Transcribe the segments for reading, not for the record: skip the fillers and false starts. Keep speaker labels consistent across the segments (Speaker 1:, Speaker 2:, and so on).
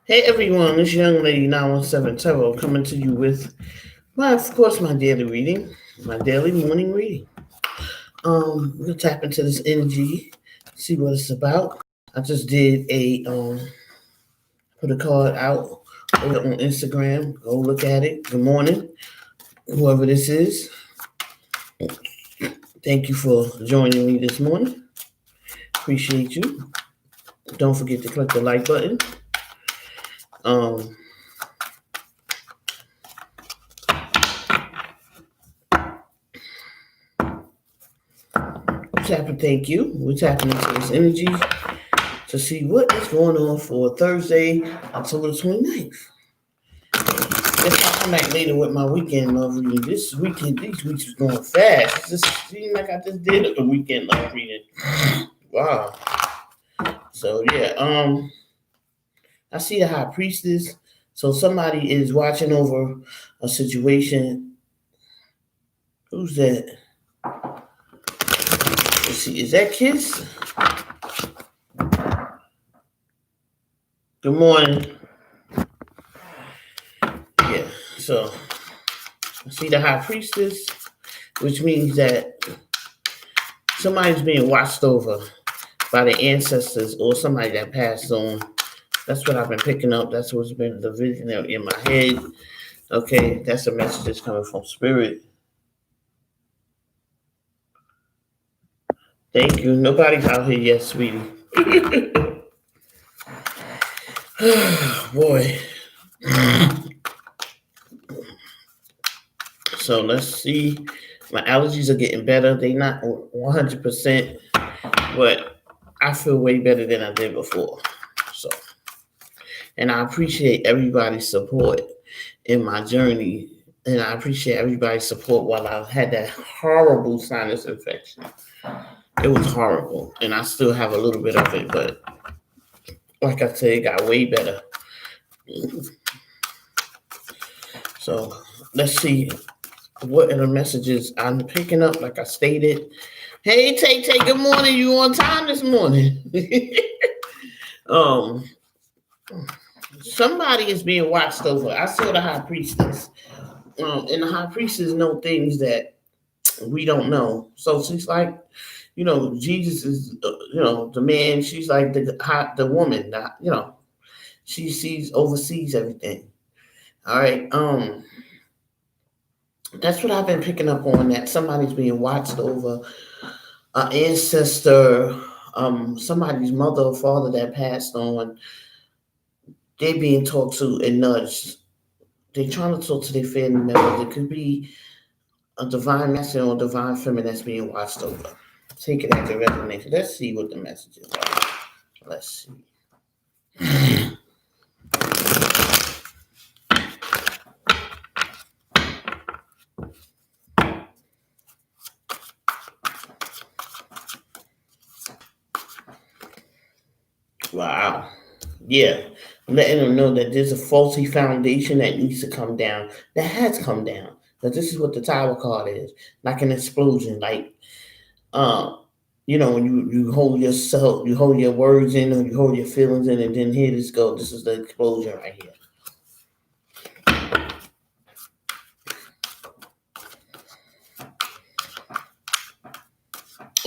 Speaker 1: Hey everyone, it's Young Lady 917 Tarot coming to you with my daily reading, my daily morning reading. We'll tap into this energy, see what it's about. I just did put a card out over on Instagram. Go look at it. Good morning, whoever this is. Thank you for joining me this morning. Appreciate you. Don't forget to click the like button. Um, thank you. We're tapping into this energy to see what is going on for Thursday, October 29th. I'll come back later with my weekend love reading. These weeks was going fast. It just seemed like I just did a weekend love reading. Wow. So yeah, I see the high priestess. So somebody is watching over a situation. Who's that? Let's see, is that Kiss? Good morning. Yeah, so I see the high priestess, which means that somebody's being watched over by the ancestors or somebody that passed on. That's what I've been picking up. That's what's been the vision in my head. Okay, that's a message that's coming from spirit. Thank you. Nobody's out here yet, sweetie. Boy. So let's see. My allergies are getting better. They're not 100%, but I feel way better than I did before. So, and I appreciate everybody's support in my journey. And I appreciate everybody's support while I had that horrible sinus infection. It was horrible. And I still have a little bit of it, but like I said, it got way better. So let's see what are the messages I'm picking up. Like I stated, hey Tay, good morning. You on time this morning? Somebody is being watched over. I saw the high priestess, and the high priestess know things that we don't know. So she's like, Jesus is, the man. She's like the woman. She oversees everything. All right. That's what I've been picking up on. That somebody's being watched over, an ancestor, somebody's mother or father that passed on. They're being talked to and nudged. They're trying to talk to their family members. It could be a divine masculine or divine feminine that's being watched over. Take it as a resonation. Let's see what the messages are. Let's see. Wow. Yeah. Letting them know that there's a faulty foundation that needs to come down. That has come down. Because this is what the Tower card is. Like an explosion. Like, when you hold yourself, you hold your words in, or you hold your feelings in, and then here this go. This is the explosion right here.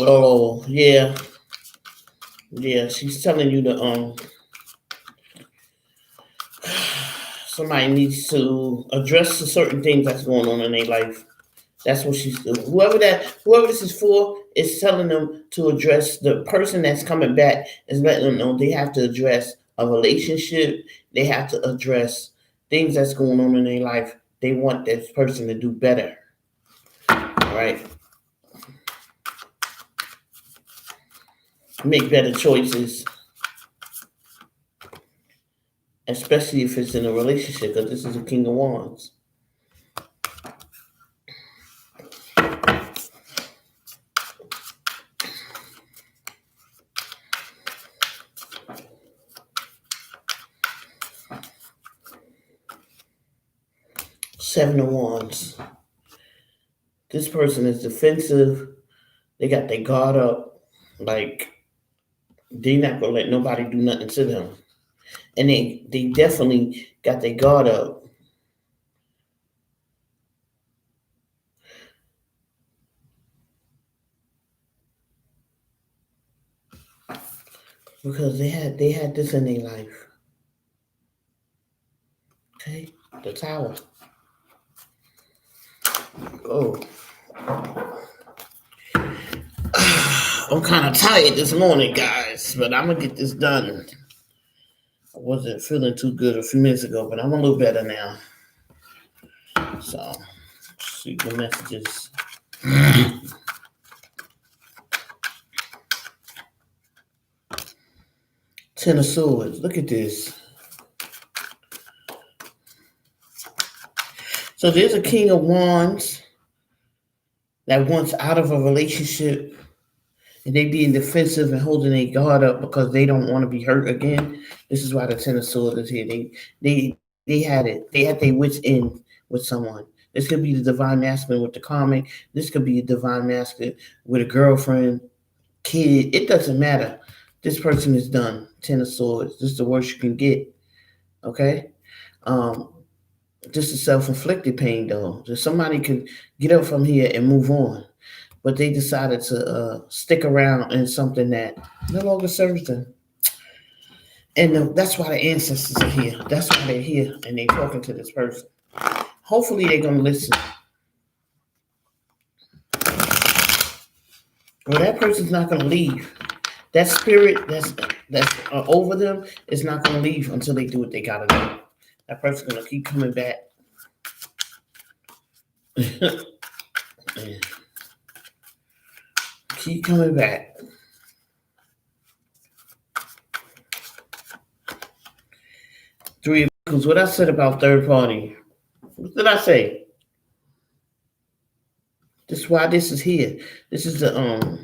Speaker 1: Oh yeah, she's telling you to somebody needs to address the certain things that's going on in their life. That's what she's doing. Whoever this is for is telling them to address the person that's coming back, is letting them know they have to address a relationship. They have to address things that's going on in their life. They want this person to do better. All right. Make better choices. Especially if it's in a relationship, because this is a King of Wands. Seven of Wands. This person is defensive. They got their guard up. Like, they're not going to let nobody do nothing to them. and they definitely got their guard up. Because they had this in their life. Okay, the tower. Oh, I'm kind of tired this morning, guys, but I'm gonna get this done. I wasn't feeling too good a few minutes ago, but I'm a little better now. So, see the messages. Ten of Swords. Look at this. So there's a King of Wands that wants out of a relationship, and they being defensive and holding their guard up because they don't want to be hurt again. This is why the Ten of Swords is here. They had it. They had their wits in with someone. This could be the divine masculine with the karmic. This could be a divine masculine with a girlfriend, kid. It doesn't matter. This person is done. Ten of Swords. This is the worst you can get. Okay. Um, this is self-inflicted pain, though. So somebody could get up from here and move on, but they decided to stick around in something that no longer serves them. And that's why the ancestors are here. That's why they're here, and they're talking to this person. Hopefully, they're gonna listen. Well, that person's not gonna leave. That spirit that's over them is not gonna leave until they do what they gotta do. That person's gonna keep coming back. Keep coming back. Three of Pentacles. What I said about third party. What did I say? This is why this is here. This is the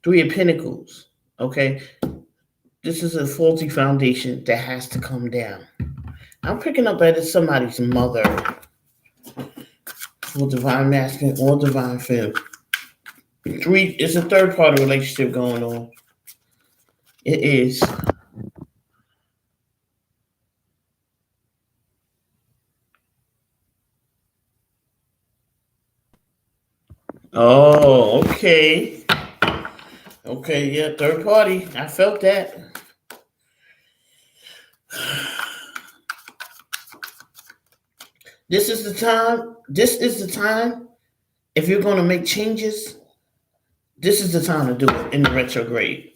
Speaker 1: Three of Pentacles. Okay. This is a faulty foundation that has to come down. I'm picking up that it's somebody's mother for divine masculine or divine femme. Three, it's a third party relationship going on. It is. Oh, okay. Okay, yeah, third party. I felt that. This is the time. This is the time. If you're going to make changes, this is the time to do it in the retrograde.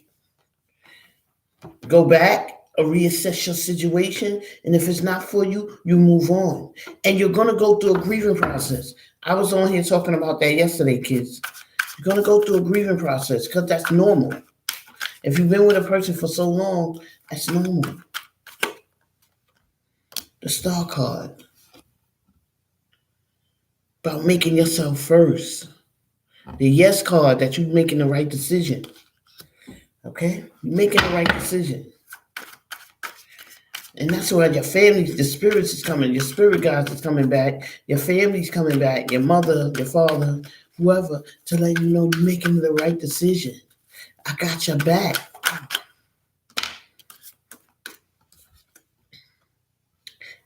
Speaker 1: Go back or reassess your situation. And if it's not for you, you move on. And you're going to go through a grieving process. I was on here talking about that yesterday, kids. You're going to go through a grieving process because that's normal. If you've been with a person for so long, that's normal. The Star card. About making yourself first. The Yes card, that you're making the right decision. Okay? You're making the right decision. And that's why your family, the spirits is coming. Your spirit guides is coming back. Your family's coming back. Your mother, your father, whoever, to let you know you're making the right decision. I got your back.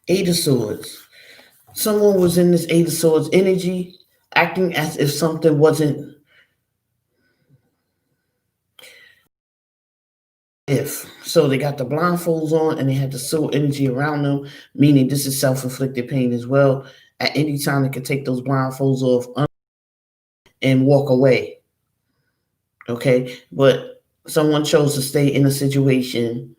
Speaker 1: Eight of Swords. Someone was in this Eight of Swords energy, acting as if something wasn't. So they got the blindfolds on and they had the soul energy around them, meaning this is self-inflicted pain as well. At any time, they could take those blindfolds off and walk away. Okay, but someone chose to stay in a situation,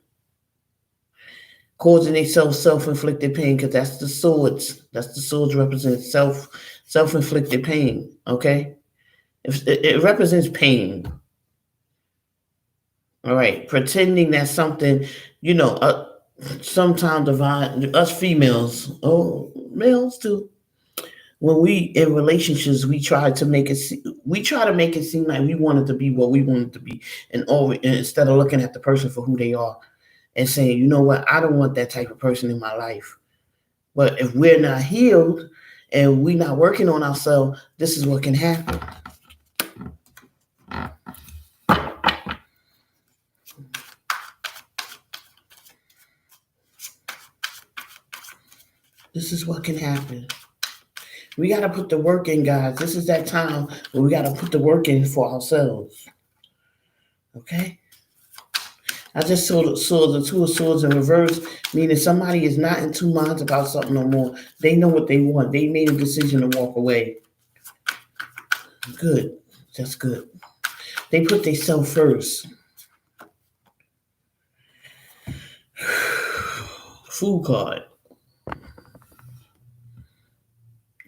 Speaker 1: causing themselves self-inflicted pain, because that's the swords. That's the swords represent self-inflicted pain. Okay, it represents pain. All right, pretending that something, sometimes divine, us females, males too. When we in relationships, we try to make it seem like we wanted to be what we wanted to be, and instead of looking at the person for who they are, and saying, you know what, I don't want that type of person in my life. But if we're not healed and we're not working on ourselves, this is what can happen. This is what can happen. We got to put the work in, guys. This is that time where we got to put the work in for ourselves. Okay? I just saw the Two of Swords in reverse, meaning somebody is not in two minds about something no more. They know what they want. They made a decision to walk away. Good. That's good. They put themselves first. Fool card.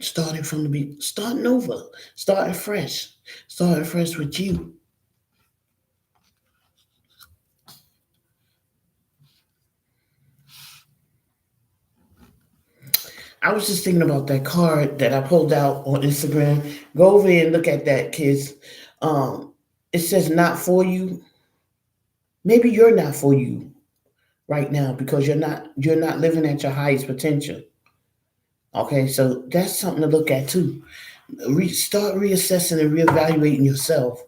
Speaker 1: Starting over. Starting fresh. Starting fresh with you. I was just thinking about that card that I pulled out on Instagram. Go over there and look at that, kids. It says not for you. Maybe you're not for you right now because you're not living at your highest potential. Okay, so that's something to look at too. Start reassessing and reevaluating yourself.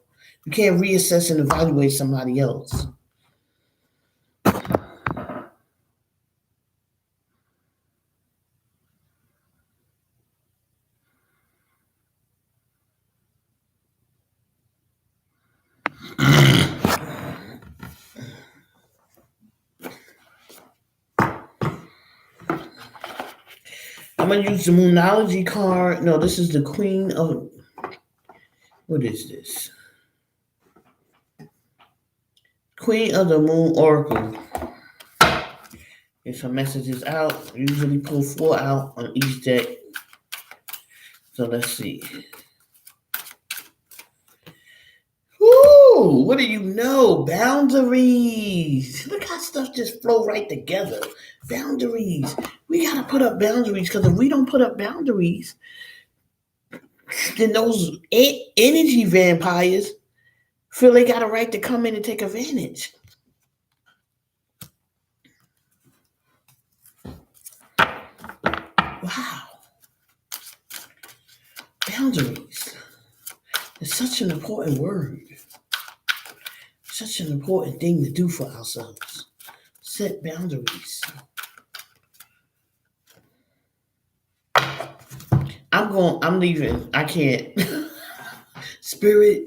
Speaker 1: You can't reassess and evaluate somebody else. I'm gonna use the Moonology card. No, this is the Queen of. What is this? Queen of the Moon Oracle. Get some messages out. I usually pull 4 out on each deck. So let's see. Woo! What do you know? Boundaries. Look how stuff just flow right together. Boundaries. We gotta put up boundaries because if we don't put up boundaries, then those energy vampires feel they got a right to come in and take advantage. Wow. Boundaries. It's such an important word. Such an important thing to do for ourselves. Set boundaries. I'm leaving. I can't. Spirit.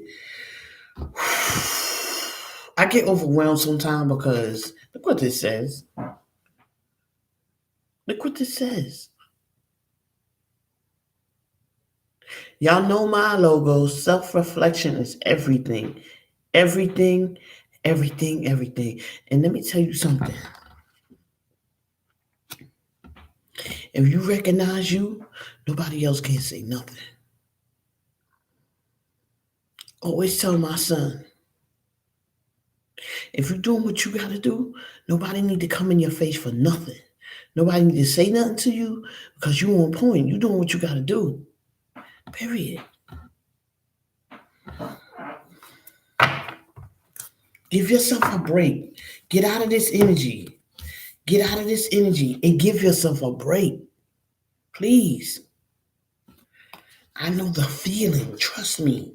Speaker 1: I get overwhelmed sometimes because look what this says. Look what this says. Y'all know my logo. Self-reflection is everything. Everything, everything, everything. And let me tell you something. If you recognize you, nobody else can say nothing. Always tell my son, if you're doing what you gotta do, nobody need to come in your face for nothing. Nobody need to say nothing to you because you on point. You doing what you gotta do. Period. Give yourself a break. Get out of this energy. Get out of this energy and give yourself a break. Please. I know the feeling. Trust me.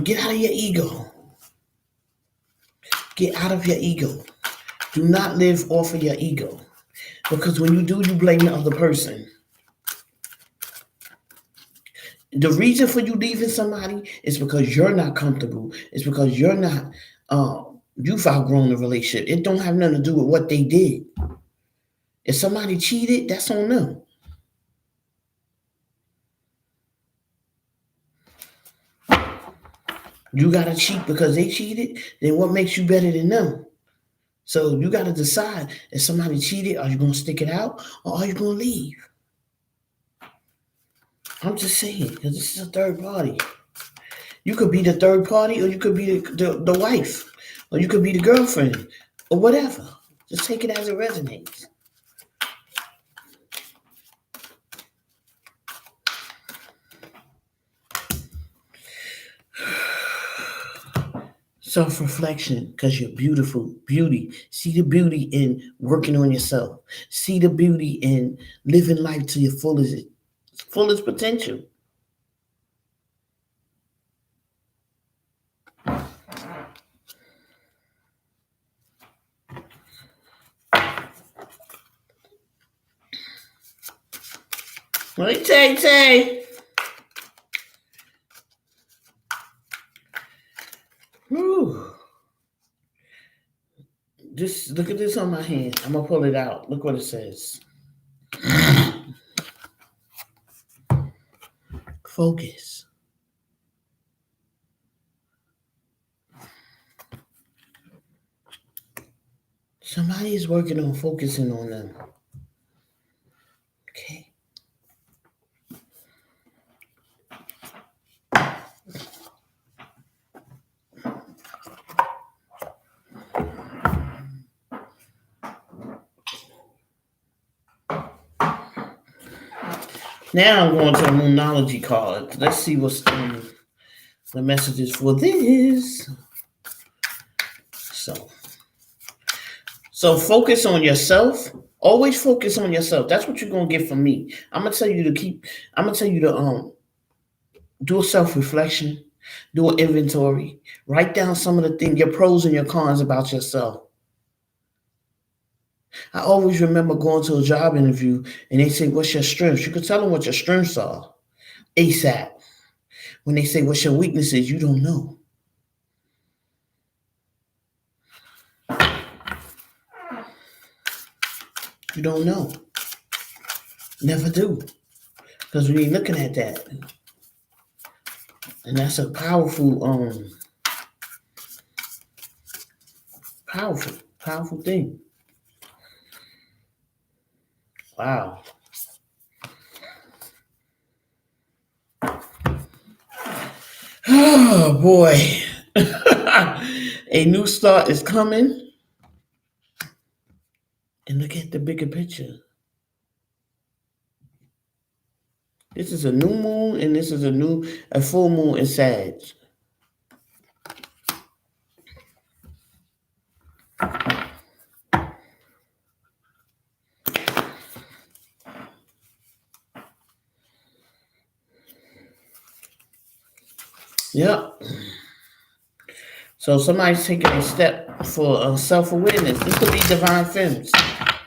Speaker 1: Get out of your ego. Get out of your ego. Do not live off of your ego. Because when you do, you blame the other person. The reason for you leaving somebody is because you're not comfortable. It's because you're not, you've outgrown the relationship. It don't have nothing to do with what they did. If somebody cheated, that's on them. You got to cheat because they cheated, then what makes you better than them? So you got to decide, if somebody cheated, are you going to stick it out or are you going to leave? I'm just saying, because this is a third party. You could be the third party or you could be the wife or you could be the girlfriend or whatever. Just take it as it resonates. Self-reflection, because you're beautiful. Beauty. See the beauty in working on yourself. See the beauty in living life to your fullest potential. Hey, Tay. Whew. Just look at this on my hand. I'm gonna pull it out. Look what it says. Focus. Somebody is working on focusing on them. Okay. Now I'm going to the Moonology card. Let's see what's the messages for this. So focus on yourself. Always focus on yourself. That's what you're gonna get from me. I'm gonna tell you to do a self-reflection, do an inventory, write down some of the things, your pros and your cons about yourself. I always remember going to a job interview and they say, "What's your strengths?" You could tell them what your strengths are ASAP. When they say, "What's your weaknesses?" You don't know. You don't know. Never do. Because we ain't looking at that. And that's a powerful thing. Wow. Oh boy. A new start is coming. And look at the bigger picture. This is a new moon and this is a full moon in Sag. Yep. So somebody's taking a step for self-awareness. This could be divine femmes.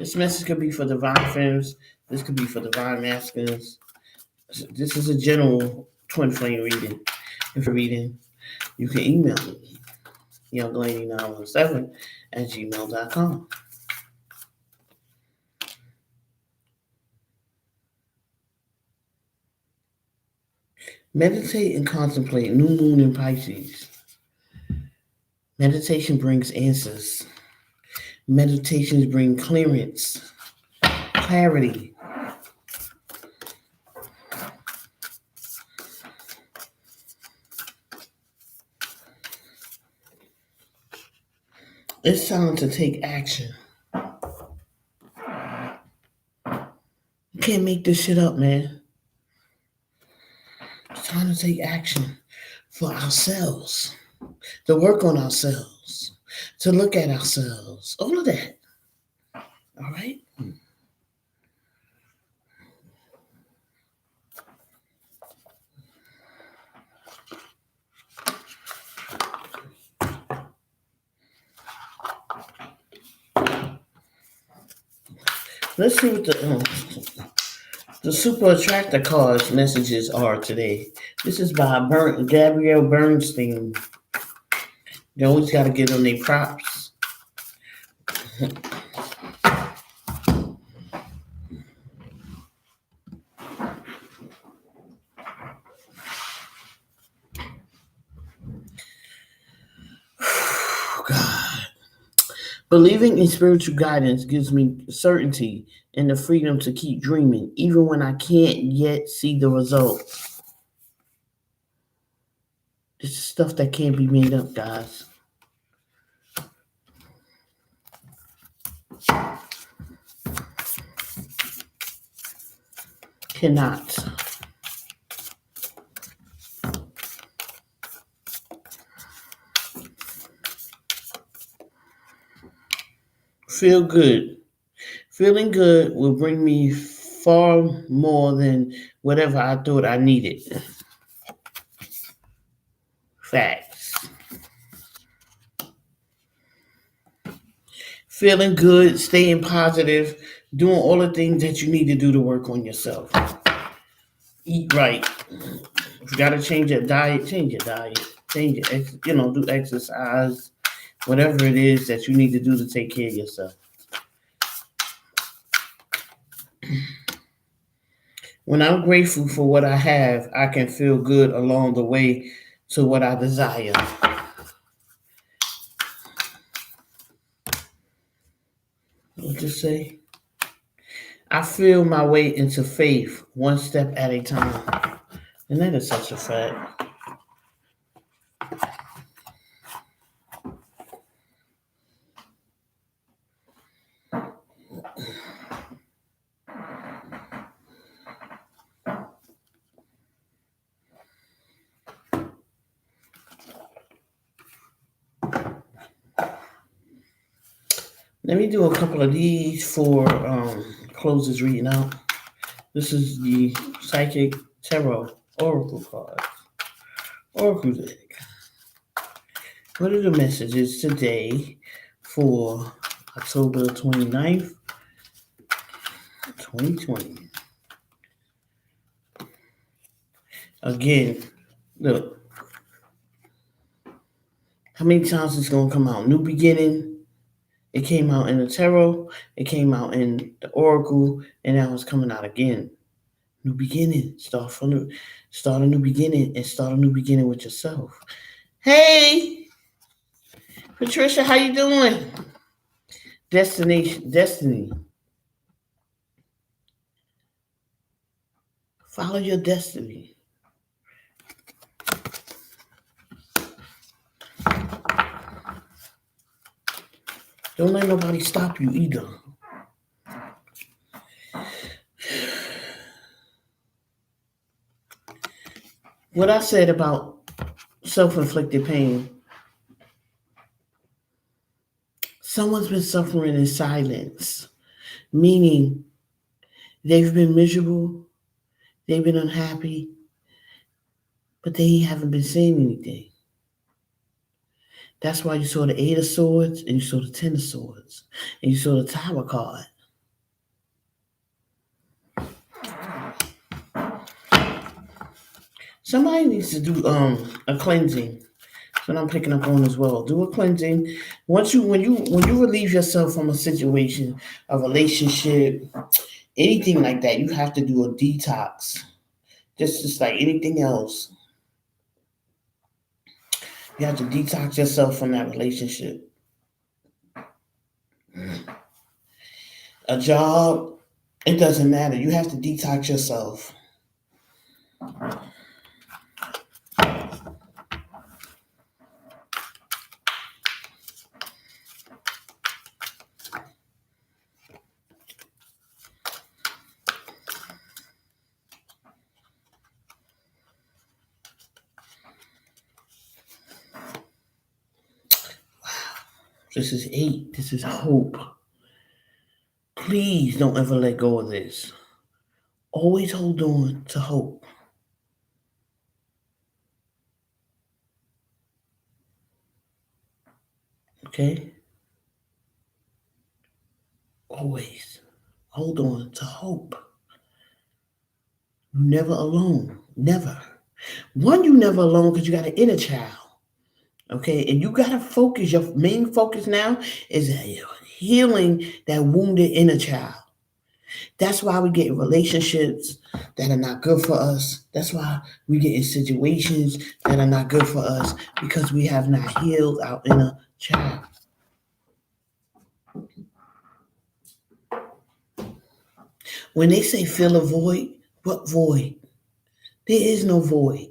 Speaker 1: This message could be for divine femmes. This could be for divine masculines. This is a general twin flame reading. If you're reading, you can email me, younglady917@gmail.com. Meditate and contemplate new moon in Pisces. Meditation brings answers. Meditations bring clearance, clarity. It's time to take action. You can't make this shit up, man. It's time to take action for ourselves, to work on ourselves, to look at ourselves, all of that. All right? Let's see what the Super Attractor cards messages are today. This is by Gabrielle Bernstein. You always got to give them their props. God. Believing in spiritual guidance gives me certainty and the freedom to keep dreaming, even when I can't yet see the result. This is stuff that can't be made up, guys. Cannot. Feel good. Feeling good will bring me far more than whatever I thought I needed. Facts. Feeling good, staying positive, doing all the things that you need to do to work on yourself. Eat right. If you gotta change your diet, change your diet. Change it. Do exercise. Whatever it is that you need to do to take care of yourself. When I'm grateful for what I have, I can feel good along the way to what I desire. What just say? I feel my way into faith one step at a time. And that is such a fact. Let me do a couple of these for closes reading out. This is the Psychic Tarot Oracle card. Oracle deck. What are the messages today for October 29th, 2020? Again, look, how many times it's going to come out? New beginning. It came out in the tarot. It came out in the oracle, and now it's coming out again. New beginning. Start a new beginning, and start a new beginning with yourself. Hey, Patricia, how you doing? Destiny. Follow your destiny. Don't let nobody stop you either. What I said about self-inflicted pain, someone's been suffering in silence, meaning they've been miserable, they've been unhappy, but they haven't been saying anything. That's why you saw the Eight of Swords and you saw the Ten of Swords and you saw the Tower card. Somebody needs to do a cleansing. That's what I'm picking up on as well. Do a cleansing. When you relieve yourself from a situation, a relationship, anything like that, you have to do a detox. Just like anything else. You have to detox yourself from that relationship. A job, it doesn't matter. You have to detox yourself. This is 8. This is hope. Please don't ever let go of this. Always hold on to hope. Okay? Always hold on to hope. You're never alone. Never. One, you never alone because you got an inner child. Okay? And you got to focus. Your main focus now is healing that wounded inner child. That's why we get in relationships that are not good for us. That's why we get in situations that are not good for us because we have not healed our inner child. When they say fill a void, what void? There is no void.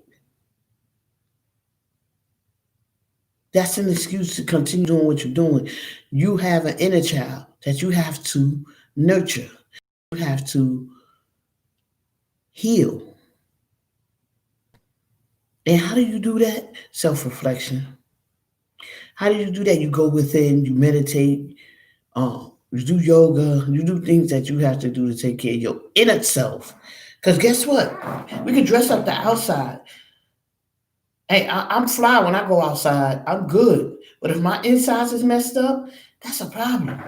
Speaker 1: That's an excuse to continue doing what you're doing. You have an inner child that you have to nurture. You have to heal. And how do you do that? Self-reflection. How do you do that? You go within, you meditate, you do yoga, you do things that you have to do to take care of your inner self. Because guess what? We can dress up the outside. Hey, I'm fly when I go outside. I'm good. But if my insides is messed up, that's a problem.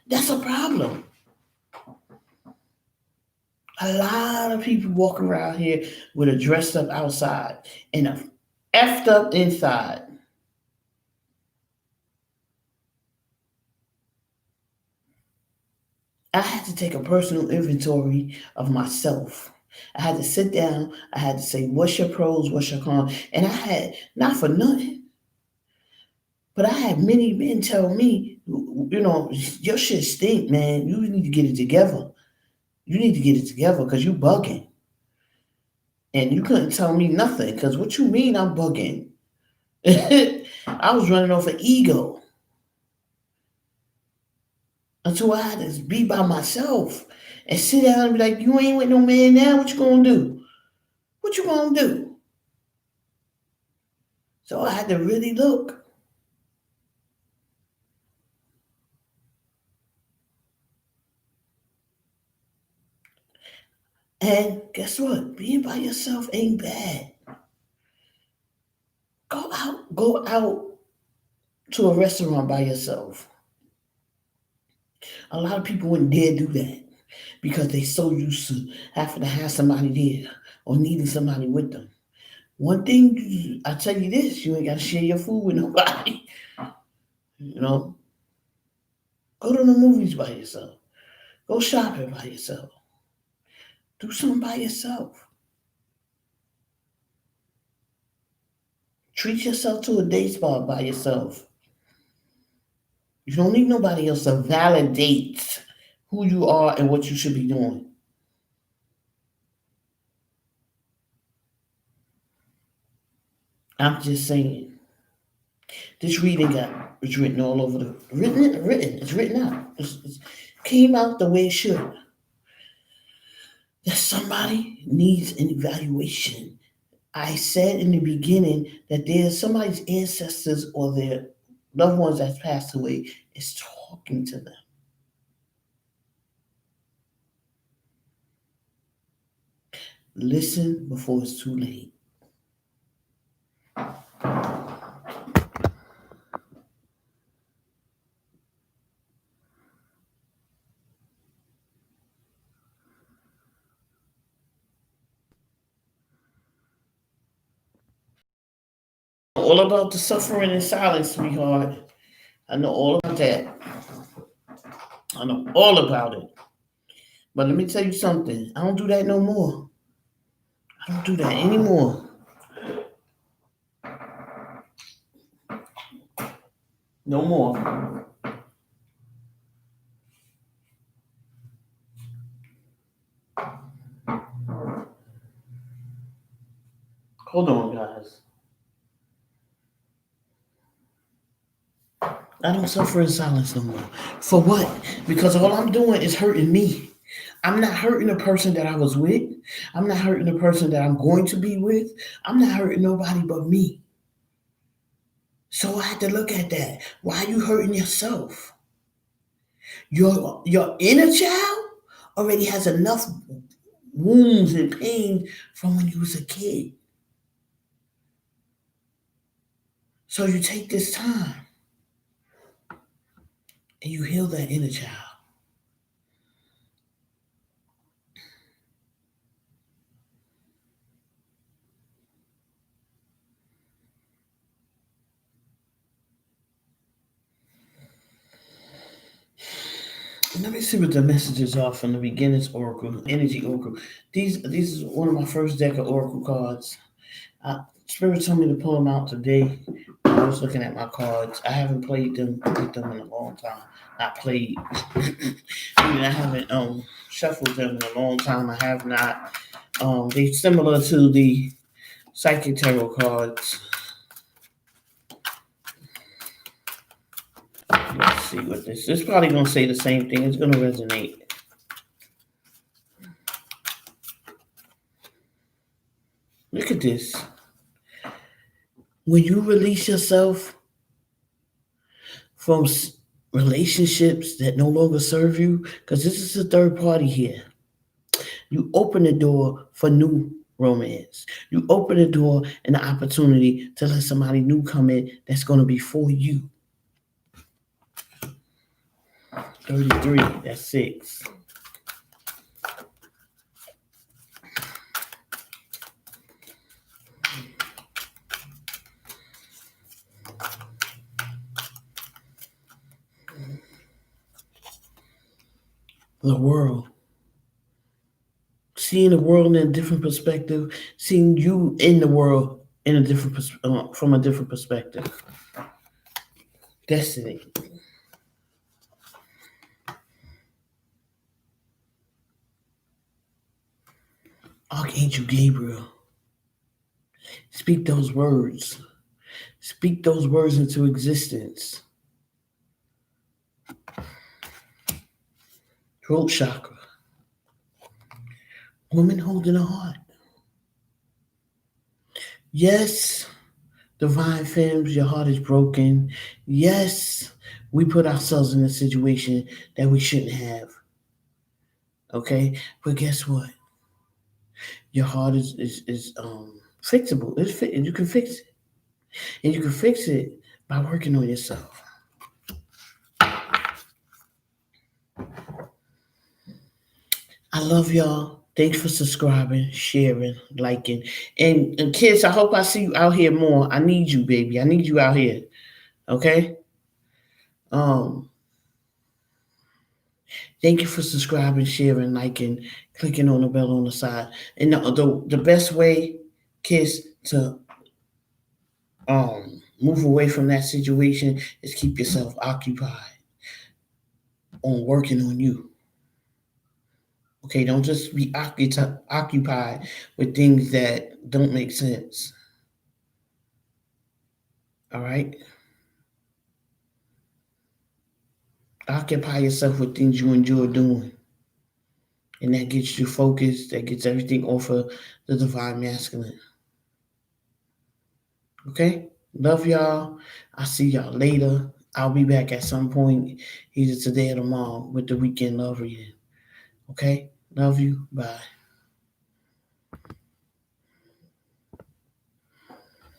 Speaker 1: That's a problem. A lot of people walk around here with a dressed up outside and a effed up inside. I had to take a personal inventory of myself. I had to sit down. I had to say, what's your pros? What's your cons? And I had, not for nothing, but I had many men tell me, your shit stink, man. You need to get it together. You need to get it together because you bugging. And you couldn't tell me nothing because what you mean I'm bugging? I was running off an ego until I had to be by myself and sit down and be like, you ain't with no man now. What you gonna do? What you gonna do? So I had to really look. And guess what? Being by yourself ain't bad. Go out to a restaurant by yourself. A lot of people wouldn't dare do that because they so used to having to have somebody there or needing somebody with them. One thing I tell you this, you ain't gotta share your food with nobody. You know, go to the movies by yourself. Go shopping by yourself. Do something by yourself. Treat yourself to a day spa by yourself. You don't need nobody else to validate who you are and what you should be doing. I'm just saying. This reading it's written all over the written. It's written out. It's came out the way it should. That somebody needs an evaluation. I said in the beginning that there's somebody's ancestors or their loved ones that's passed away is talking to them. Listen before it's too late. All about the suffering in silence, sweetheart. I know all about that. I know all about it. But let me tell you something. I don't do that no more. I don't do that anymore. No more. Hold on, guys. I don't suffer in silence no more. For what? Because all I'm doing is hurting me. I'm not hurting the person that I was with. I'm not hurting the person that I'm going to be with. I'm not hurting nobody but me. So I had to look at that. Why are you hurting yourself? Your inner child already has enough wounds and pain from when you was a kid. So you take this time and you heal that inner child. Let me see what the messages are from the beginners oracle, energy oracle. These is one of my first deck of oracle cards. Spirit told me to pull them out today. I was looking at my cards. I haven't played them with them in a long time. Not played. I haven't shuffled them in a long time. I have not. They're similar to the psychic tarot cards. Let's see what this is. Probably gonna say the same thing. It's gonna resonate. Look at this. When you release yourself from relationships that no longer serve you, because this is a third party here, you open the door for new romance. You open the door and the opportunity to let somebody new come in that's going to be for you. 33, that's 6. the world, seeing the world in a different perspective, seeing you in the world in a different from a different perspective. Destiny. Archangel Gabriel. Speak those words. Speak those words into existence. Throat chakra. Woman holding a heart. Yes, divine femmes, your heart is broken. Yes, we put ourselves in a situation that we shouldn't have. Okay? But guess what? Your heart is fixable. You can fix it. And you can fix it by working on yourself. I love y'all. Thanks for subscribing, sharing, liking. And kids, I hope I see you out here more. I need you, baby. I need you out here. Okay? Um, Thank you for subscribing, sharing, liking, clicking on the bell on the side. And the best way, kids, to move away from that situation is keep yourself occupied on working on you. Okay, don't just be occupied with things that don't make sense. All right? Occupy yourself with things you enjoy doing. And that gets you focused, that gets everything off of the divine masculine. Okay? Love y'all. I'll see y'all later. I'll be back at some point, either today or tomorrow, with the weekend love reading. Okay? Love you. Bye.